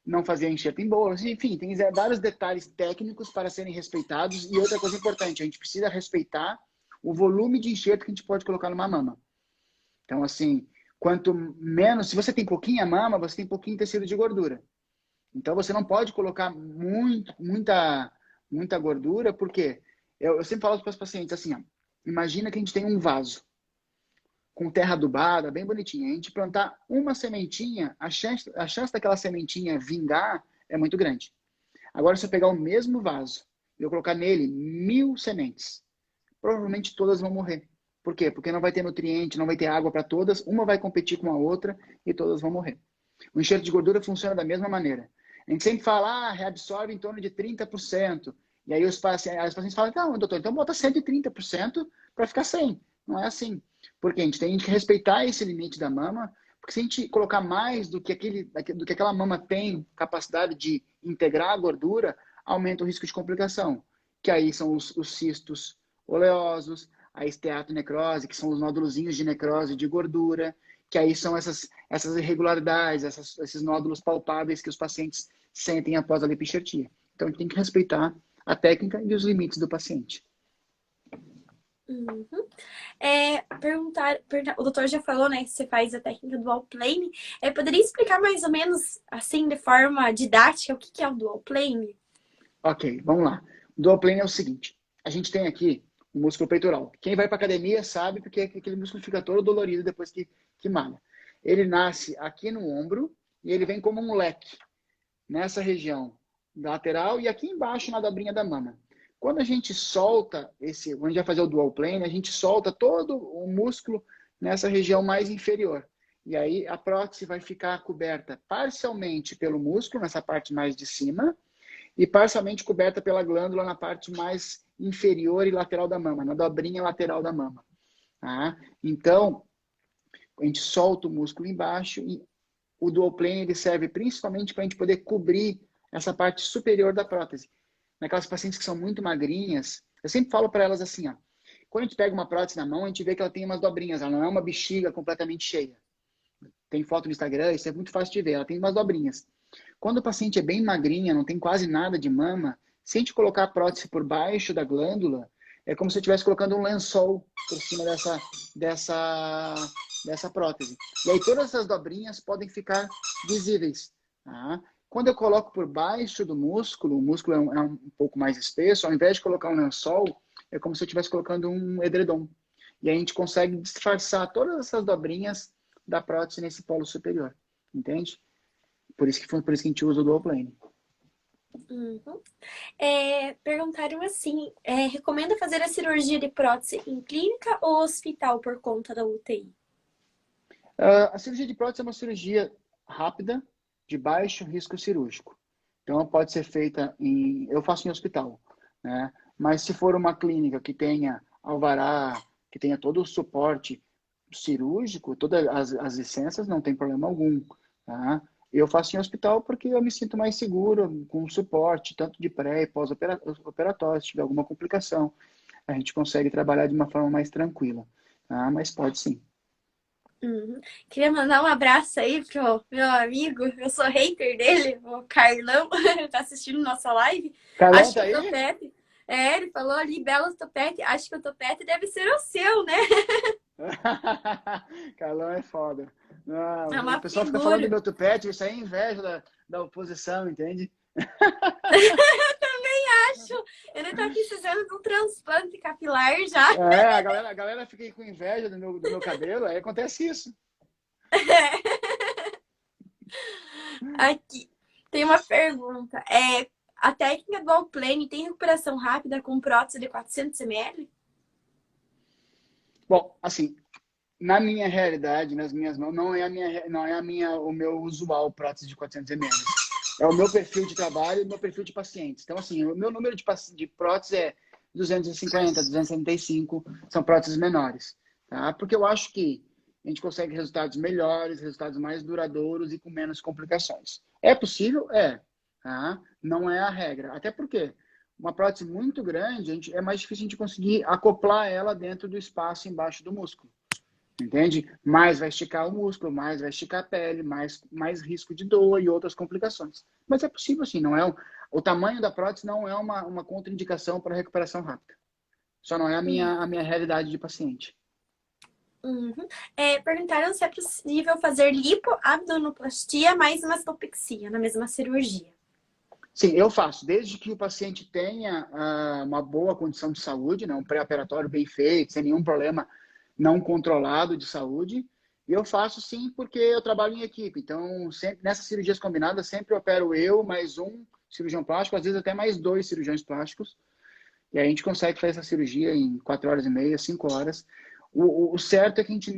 não fazer enxerto em bolsa, enfim, tem vários detalhes técnicos para serem respeitados. E outra coisa importante, a gente precisa respeitar o volume de enxerto que a gente pode colocar numa mama. Então, assim, quanto menos, se você tem pouquinha mama, você tem pouquinho tecido de gordura. Então, você não pode colocar muita gordura, porque eu sempre falo para os pacientes assim, ó, imagina que a gente tem um vaso com terra adubada, bem bonitinha. A gente plantar uma sementinha, a chance daquela sementinha vingar é muito grande. Agora, se eu pegar o mesmo vaso e eu colocar nele 1.000 sementes, provavelmente todas vão morrer. Por quê? Porque não vai ter nutriente, não vai ter água para todas, uma vai competir com a outra e todas vão morrer. O enxerto de gordura funciona da mesma maneira. A gente sempre fala, reabsorve em torno de 30%. E aí os pacientes falam, não, doutor, então bota 130% para ficar 100%. Não é assim. Porque a gente tem que respeitar esse limite da mama, porque se a gente colocar mais do que aquela mama tem capacidade de integrar a gordura, aumenta o risco de complicação. Que aí são os cistos oleosos, a esteatonecrose, que são os nódulozinhos de necrose de gordura, que aí são essas irregularidades, esses nódulos palpáveis que os pacientes sentem após a lipoenxertia. Então, a gente tem que respeitar a técnica e os limites do paciente. Uhum. O doutor já falou, né, que você faz a técnica dual plane. Poderia explicar mais ou menos, assim, de forma didática, o que é o dual plane? Ok, vamos lá. O dual plane é o seguinte, a gente tem aqui o músculo peitoral. Quem vai para academia sabe porque aquele músculo fica todo dolorido depois que malha. Ele nasce aqui no ombro e ele vem como um leque nessa região lateral e aqui embaixo na dobrinha da mama. Quando a gente solta quando a gente vai fazer o dual plane, a gente solta todo o músculo nessa região mais inferior. E aí a prótese vai ficar coberta parcialmente pelo músculo, nessa parte mais de cima, e parcialmente coberta pela glândula na parte mais inferior e lateral da mama, na dobrinha lateral da mama. Tá? Então, a gente solta o músculo embaixo e o dual plane ele serve principalmente para a gente poder cobrir essa parte superior da prótese. Naquelas pacientes que são muito magrinhas, eu sempre falo para elas assim, ó, quando a gente pega uma prótese na mão, a gente vê que ela tem umas dobrinhas, ela não é uma bexiga completamente cheia. Tem foto no Instagram, isso é muito fácil de ver, ela tem umas dobrinhas. Quando o paciente é bem magrinha, não tem quase nada de mama, se a gente colocar a prótese por baixo da glândula, é como se eu estivesse colocando um lençol por cima dessa prótese. E aí todas essas dobrinhas podem ficar visíveis. Tá? Quando eu coloco por baixo do músculo, o músculo é um pouco mais espesso, ao invés de colocar um lençol, é como se eu estivesse colocando um edredom. E aí a gente consegue disfarçar todas essas dobrinhas da prótese nesse polo superior. Entende? Por isso que a gente usa o dual plane. Uhum. Perguntaram assim: recomenda fazer a cirurgia de prótese em clínica ou hospital por conta da UTI? A cirurgia de prótese é uma cirurgia rápida, de baixo risco cirúrgico. Então, pode ser feita eu faço em hospital, né? Mas se for uma clínica que tenha alvará, que tenha todo o suporte cirúrgico, todas as licenças, não tem problema algum, tá? Eu faço em hospital porque eu me sinto mais seguro, com suporte, tanto de pré e pós-operatório, se tiver alguma complicação. A gente consegue trabalhar de uma forma mais tranquila, tá? Mas pode sim. Uhum. Queria mandar um abraço aí pro meu amigo, eu sou hater dele, o Carlão, tá assistindo nossa live. Carlão Acho que tá o aí? topete, ele falou ali, belo topete, acho que o topete deve ser o seu, né? Carlão é foda. É Não, o uma pessoal fica falando do figura. meu tupete, isso aí é inveja da oposição, entende? Acho, ele tá precisando de um transplante capilar já. É, a galera fica aí com inveja do meu cabelo, aí acontece isso. Aqui, tem uma pergunta. A técnica do Allplane tem recuperação rápida com prótese de 400 ml? Bom, assim, na minha realidade, nas minhas mãos, não é o meu usual prótese de 400 ml. É o meu perfil de trabalho e o meu perfil de pacientes. Então, assim, o meu número de próteses é 250, 275, são próteses menores, tá? Porque eu acho que a gente consegue resultados melhores, resultados mais duradouros e com menos complicações. É possível? É, tá? Não é a regra. Até porque uma prótese muito grande, é mais difícil a gente conseguir acoplar ela dentro do espaço embaixo do músculo. Entende? Mais vai esticar o músculo, mais vai esticar a pele, mais risco de dor e outras complicações. Mas é possível, sim. Não é o tamanho da prótese não é uma contraindicação para recuperação rápida. Só não é a Uhum. minha realidade de paciente. Uhum. Perguntaram se é possível fazer lipoabdominoplastia mais mastopexia na mesma cirurgia. Sim, eu faço. Desde que o paciente tenha uma boa condição de saúde, né, um pré-operatório bem feito, sem nenhum problema não controlado de saúde. E eu faço sim porque eu trabalho em equipe. Então, sempre, nessas cirurgias combinadas, sempre opero eu, mais um cirurgião plástico, às vezes até mais dois cirurgiões plásticos. E aí a gente consegue fazer essa cirurgia em 4 horas e meia, 5 horas. O certo é que a gente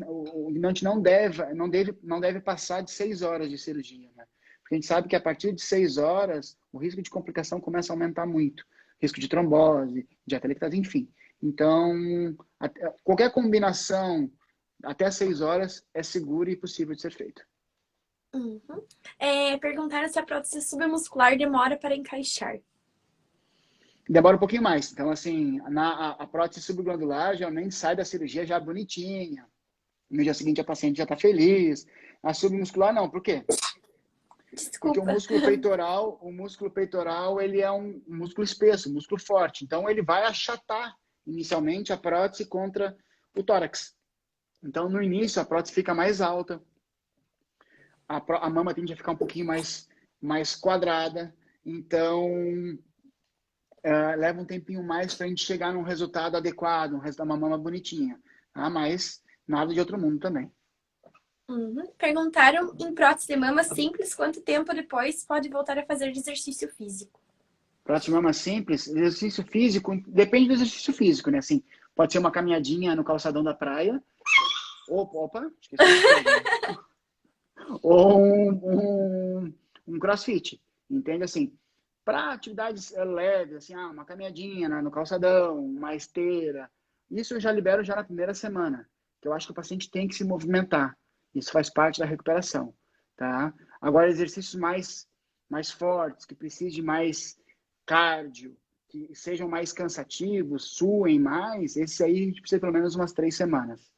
não deve passar de 6 horas de cirurgia, né? Porque a gente sabe que a partir de 6 horas, o risco de complicação começa a aumentar muito. Risco de trombose, de atelectase, enfim. Então, qualquer combinação até 6 horas é segura e possível de ser feita. Uhum. Perguntaram se a prótese submuscular demora para encaixar. Demora um pouquinho mais. Então, assim, a prótese subglandular geralmente sai da cirurgia já bonitinha. No dia seguinte, a paciente já está feliz. A submuscular, não. Por quê? Porque Desculpa. o músculo peitoral, ele é um músculo espesso, um músculo forte. Então, ele vai achatar inicialmente a prótese contra o tórax. Então, no início, a prótese fica mais alta, a mama tende a ficar um pouquinho mais quadrada. Então, leva um tempinho mais para a gente chegar num resultado adequado, um resultado, uma mama bonitinha. Tá? Mas nada de outro mundo também. Uhum. Perguntaram em prótese de mama simples quanto tempo depois pode voltar a fazer de exercício físico. Prótese de mama simples, exercício físico, depende do exercício físico, né? Assim, pode ser uma caminhadinha no calçadão da praia, opa, esqueci uma coisa, né? Ou um crossfit, entende? Assim, para atividades leves, assim, uma caminhadinha no calçadão, uma esteira, isso eu já libero já na primeira semana, que eu acho que o paciente tem que se movimentar. Isso faz parte da recuperação, tá? Agora, exercícios mais fortes, que precisem de mais cardio, que sejam mais cansativos, suem mais, esse aí a gente precisa pelo menos umas 3 semanas.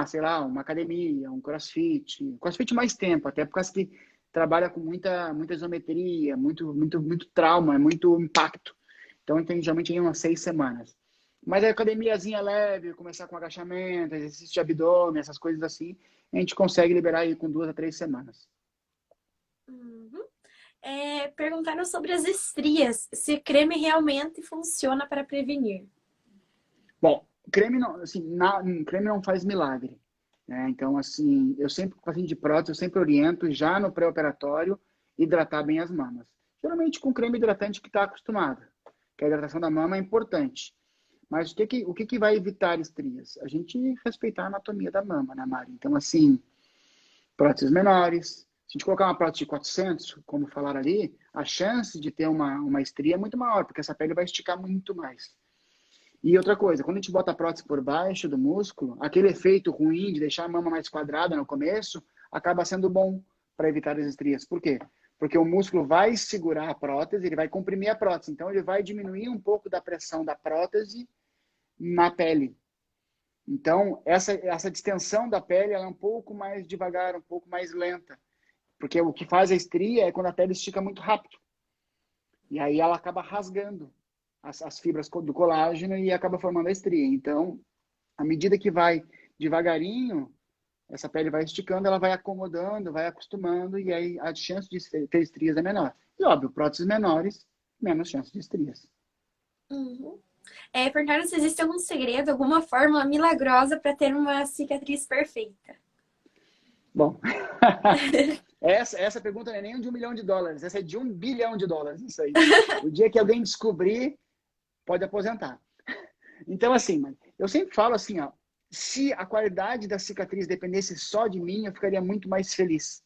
Sei lá, uma academia, um crossfit. Crossfit mais tempo, até por causa que trabalha com muita isometria, muito trauma, muito impacto. Então, tem geralmente aí umas 6 semanas. Mas a academiazinha leve, começar com agachamento, exercício de abdômen, essas coisas assim, a gente consegue liberar aí com 2 a 3 semanas. Uhum. Perguntaram sobre as estrias, se creme realmente funciona para prevenir. Bom, creme não, assim, creme não faz milagre, né? Então, assim, eu sempre, com paciente de prótese, eu sempre oriento já no pré-operatório hidratar bem as mamas. Geralmente com creme hidratante que está acostumado, que a hidratação da mama é importante. Mas o que vai evitar estrias? A gente respeitar a anatomia da mama, né, Mari? Então, assim, próteses menores. Se a gente colocar uma prótese de 400, como falaram ali, a chance de ter uma estria é muito maior, porque essa pele vai esticar muito mais. E outra coisa, quando a gente bota a prótese por baixo do músculo, aquele efeito ruim de deixar a mama mais quadrada no começo, acaba sendo bom para evitar as estrias. Por quê? Porque o músculo vai segurar a prótese, ele vai comprimir a prótese. Então, ele vai diminuir um pouco da pressão da prótese na pele. Então, essa distensão da pele ela é um pouco mais devagar, um pouco mais lenta. Porque o que faz a estria é quando a pele estica muito rápido. E aí ela acaba rasgando as fibras do colágeno e acaba formando a estria. Então, à medida que vai devagarinho, essa pele vai esticando, ela vai acomodando, vai acostumando, e aí a chance de ter estrias é menor. E óbvio, próteses menores, menos chance de estrias. Uhum. Perguntaram se existe algum segredo, alguma fórmula milagrosa para ter uma cicatriz perfeita. Bom, essa pergunta não é nem de US$ 1 milhão, essa é de US$ 1 bilhão, isso aí. O dia que alguém descobrir, pode aposentar. Então, assim, eu sempre falo assim, ó, se a qualidade da cicatriz dependesse só de mim, eu ficaria muito mais feliz.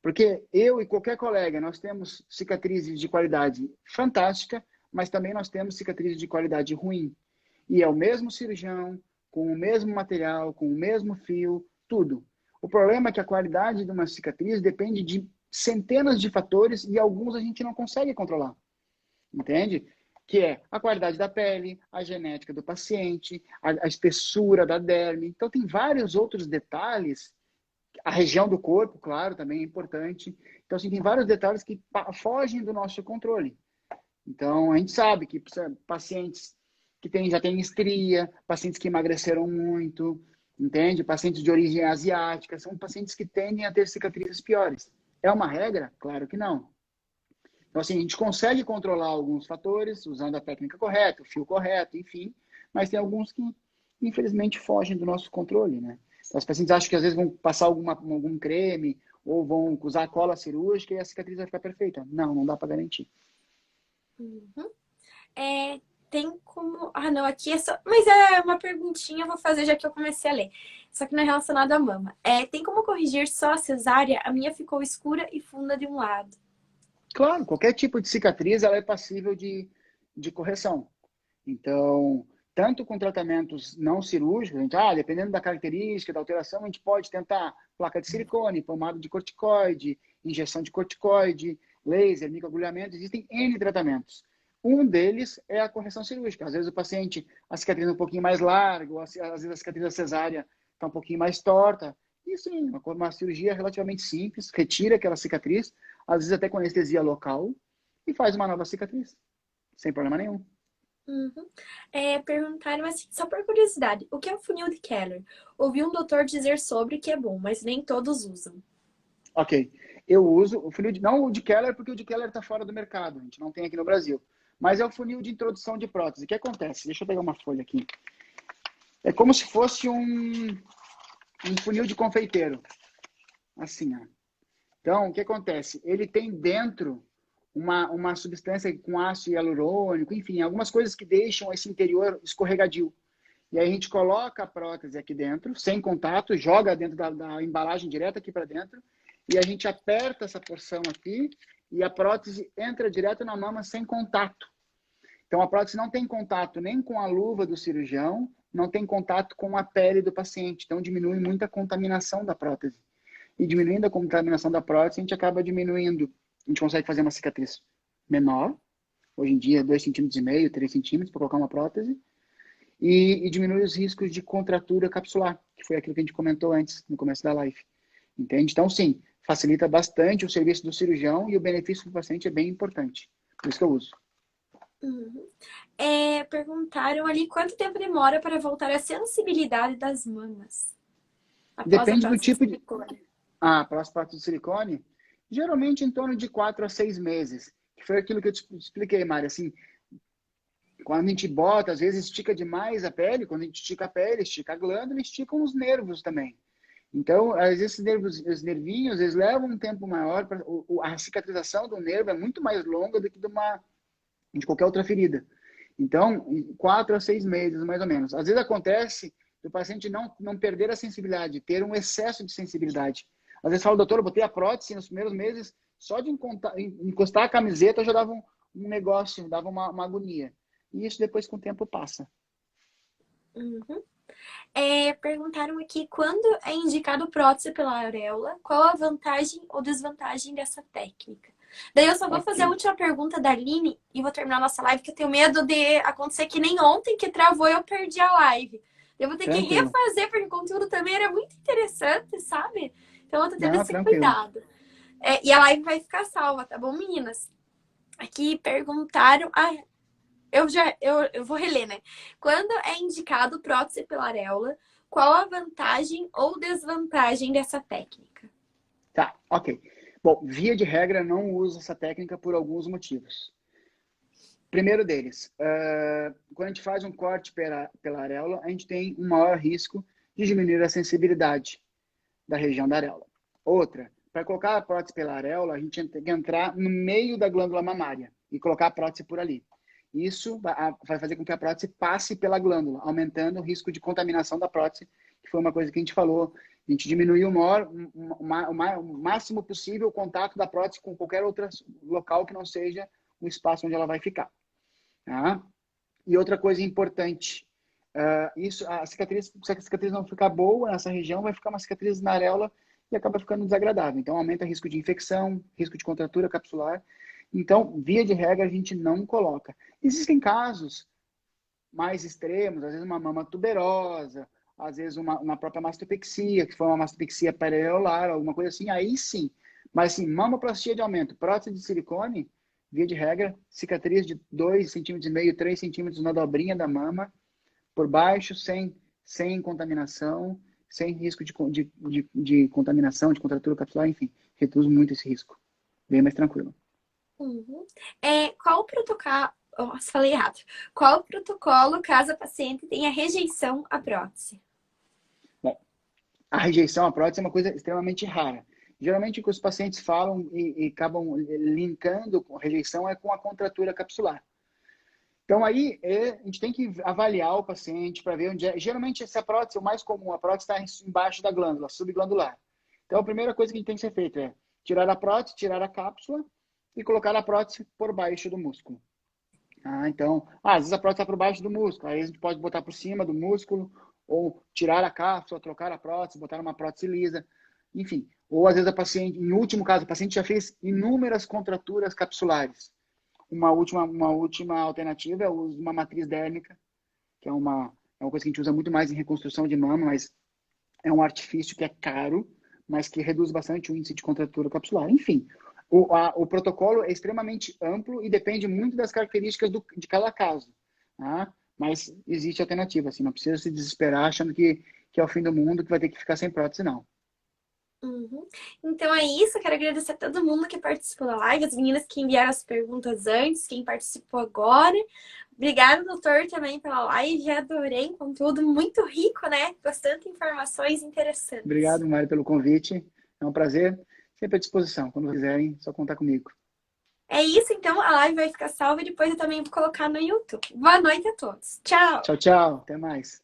Porque eu e qualquer colega, nós temos cicatrizes de qualidade fantástica, mas também nós temos cicatrizes de qualidade ruim. E é o mesmo cirurgião, com o mesmo material, com o mesmo fio, tudo. O problema é que a qualidade de uma cicatriz depende de centenas de fatores e alguns a gente não consegue controlar. Entende? Que é a qualidade da pele, a genética do paciente, a espessura da derme. Então, tem vários outros detalhes. A região do corpo, claro, também é importante. Então, assim, tem vários detalhes que fogem do nosso controle. Então, a gente sabe que pacientes que já têm estria, pacientes que emagreceram muito, entende? Pacientes de origem asiática, são pacientes que tendem a ter cicatrizes piores. É uma regra? Claro que não. Então, assim, a gente consegue controlar alguns fatores usando a técnica correta, o fio correto, enfim, mas tem alguns que, infelizmente, fogem do nosso controle, né? Então, os pacientes acham que às vezes vão passar algum creme ou vão usar cola cirúrgica e a cicatriz vai ficar perfeita. Não, não dá para garantir. Uhum. Tem como... Ah, não, aqui é só... Mas é uma perguntinha, eu vou fazer já que eu comecei a ler. Só que não é relacionado à mama. Tem como corrigir só a cesárea? A minha ficou escura e funda de um lado. Claro, qualquer tipo de cicatriz ela é passível de correção. Então, tanto com tratamentos não cirúrgicos, a gente, dependendo da característica, da alteração, a gente pode tentar placa de silicone, pomada de corticoide, injeção de corticoide, laser, microagulhamento, existem N tratamentos. Um deles é a correção cirúrgica. Às vezes o paciente, a cicatriz é um pouquinho mais larga, ou às vezes a cicatriz da cesárea está um pouquinho mais torta. E sim, uma cirurgia relativamente simples, retira aquela cicatriz, às vezes até com anestesia local, e faz uma nova cicatriz, sem problema nenhum. Uhum. Perguntaram assim, só por curiosidade, o que é o funil de Keller? Ouvi um doutor dizer sobre que é bom, mas nem todos usam. Ok. Eu uso o funil, não o de Keller, porque o de Keller está fora do mercado, a gente não tem aqui no Brasil. Mas é o funil de introdução de prótese. O que acontece? Deixa eu pegar uma folha aqui. É como se fosse um funil de confeiteiro. Assim, ó. Então, o que acontece? Ele tem dentro uma substância com ácido hialurônico, enfim, algumas coisas que deixam esse interior escorregadio. E aí a gente coloca a prótese aqui dentro, sem contato, joga dentro da embalagem direto aqui para dentro, e a gente aperta essa porção aqui, e a prótese entra direto na mama sem contato. Então, a prótese não tem contato nem com a luva do cirurgião, não tem contato com a pele do paciente. Então, diminui muito a contaminação da prótese. E diminuindo a contaminação da prótese, a gente acaba diminuindo. A gente consegue fazer uma cicatriz menor, hoje em dia 2,5 cm, 3 centímetros para colocar uma prótese, e diminui os riscos de contratura capsular, que foi aquilo que a gente comentou antes, no começo da live. Entende? Então, sim, facilita bastante o serviço do cirurgião e o benefício do paciente é bem importante. Por isso que eu uso. Uhum. Perguntaram ali quanto tempo demora para voltar a sensibilidade das mamas após a Depende do prótese de tipo de... silicone. Para as próteses de silicone, geralmente em torno de 4 a 6 meses. Que foi aquilo que eu te expliquei, Mari. Assim, quando a gente bota, às vezes estica demais a pele, quando a gente estica a pele, estica a glândula, esticam os nervos também. Então, às vezes, os nervinhos, eles levam um tempo maior, a cicatrização do nervo é muito mais longa do que de qualquer outra ferida. Então, 4 a 6 meses, mais ou menos. Às vezes acontece do paciente não perder a sensibilidade, ter um excesso de sensibilidade. Às vezes fala, doutor, eu botei a prótese nos primeiros meses, só de encostar a camiseta já dava um negócio, dava uma agonia. E isso depois com o tempo passa. Uhum. Perguntaram aqui, quando é indicado prótese pela areola, qual a vantagem ou desvantagem dessa técnica? Daí eu só vou Ok, fazer a última pergunta da Aline e vou terminar nossa live, que eu tenho medo de acontecer que nem ontem, que travou e eu perdi a live. Eu vou ter que tranquilo. refazer, porque o conteúdo também era muito interessante, sabe? Então eu tô tendo Não, esse tranquilo. cuidado. E a live vai ficar salva, tá bom, meninas? Aqui perguntaram. Eu vou reler, né? Quando é indicado prótese pela areola, qual a vantagem ou desvantagem dessa técnica? Tá, ok. Bom, via de regra, não uso essa técnica por alguns motivos. Primeiro deles, quando a gente faz um corte pela areola, a gente tem um maior risco de diminuir a sensibilidade da região da areola. Outra, para colocar a prótese pela areola, a gente tem que entrar no meio da glândula mamária e colocar a prótese por ali. Isso vai fazer com que a prótese passe pela glândula, aumentando o risco de contaminação da prótese, que foi uma coisa que a gente falou. A gente diminuiu o máximo possível o contato da prótese com qualquer outro local que não seja o espaço onde ela vai ficar. Tá? E outra coisa importante, se a cicatriz não ficar boa nessa região, vai ficar uma cicatriz na areola e acaba ficando desagradável. Então, aumenta o risco de infecção, risco de contratura capsular. Então, via de regra, a gente não coloca. Existem casos mais extremos, às vezes uma mama tuberosa, às vezes uma própria mastopexia, que foi uma mastopexia periareolar, alguma coisa assim, aí sim. Mas assim, mamoplastia de aumento, prótese de silicone, via de regra, cicatriz de 2,5 cm, 3 centímetros na dobrinha da mama, por baixo, sem contaminação, sem risco de contaminação, de contratura capsular, enfim, reduz muito esse risco. Bem mais tranquilo. Uhum. Qual o protocolo. Nossa, falei errado. Qual o protocolo caso a paciente tenha rejeição à prótese? Bom, a rejeição à prótese é uma coisa extremamente rara. Geralmente o que os pacientes falam e acabam linkando com rejeição é com a contratura capsular. Então aí a gente tem que avaliar o paciente para ver onde é. Geralmente essa prótese, o mais comum, a prótese está embaixo da glândula, subglandular. Então a primeira coisa que tem que ser feita é tirar a prótese, tirar a cápsula e colocar a prótese por baixo do músculo. Então, às vezes a prótese está por baixo do músculo, aí a gente pode botar por cima do músculo, ou tirar a cápsula, trocar a prótese, botar uma prótese lisa, enfim. Ou às vezes a paciente, em último caso, a paciente já fez inúmeras contraturas capsulares. Uma última alternativa é o uso de uma matriz dérmica, que é uma coisa que a gente usa muito mais em reconstrução de mama, mas é um artifício que é caro, mas que reduz bastante o índice de contratura capsular. Enfim, o protocolo é extremamente amplo e depende muito das características de cada caso. Tá? Mas existe alternativa, assim, não precisa se desesperar achando que é o fim do mundo, que vai ter que ficar sem prótese, não. Uhum. Então é isso, quero agradecer a todo mundo que participou da live, as meninas que enviaram as perguntas antes, quem participou agora. Obrigada, doutor, também pela live, adorei, conteúdo muito rico, né? Bastante informações interessantes. Obrigado, Mário, pelo convite. É um prazer. Sempre à disposição. Quando quiserem, é só contar comigo. É isso, então a live vai ficar salva e depois eu também vou colocar no YouTube. Boa noite a todos. Tchau! Tchau, tchau. Até mais.